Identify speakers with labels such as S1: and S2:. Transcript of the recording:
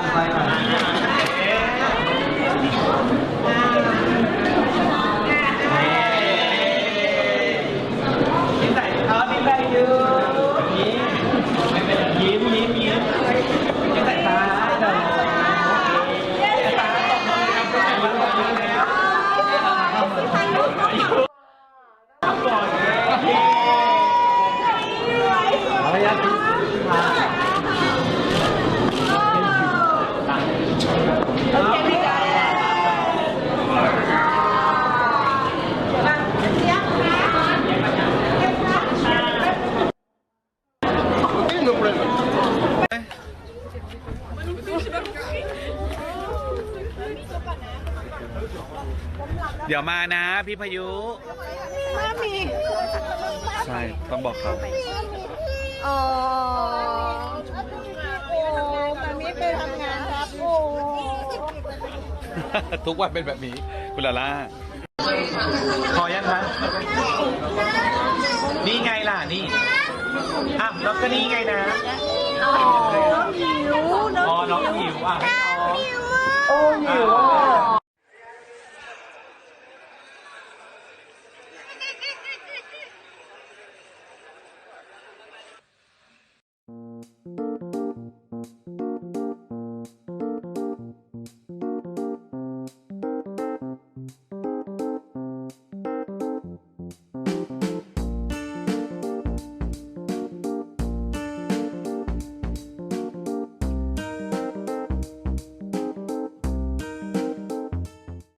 S1: ำไปหน่อยยิ้มใส่เขายิ้มได้ยืนยิ้มยิ้มยิ้มยิ้มใส่ตาหน่อยตาตกมือครับตกมือแล้วก่อนระยะที่เดี๋ยวมานะพี่พายุใช่ต้องบอกเขา
S2: อ๋อมันไม่ไปทำงานครับโอ้
S1: ทุกวันเป็นแบบนี้คุณลาล่าพอยังคะนี่ไงล่ะนี่อ่ะแล้วก็นี่ไงนะ
S2: น้องหิว
S1: อ๋อน้องหิวอ่ะให้น้อง
S2: โอ้หิว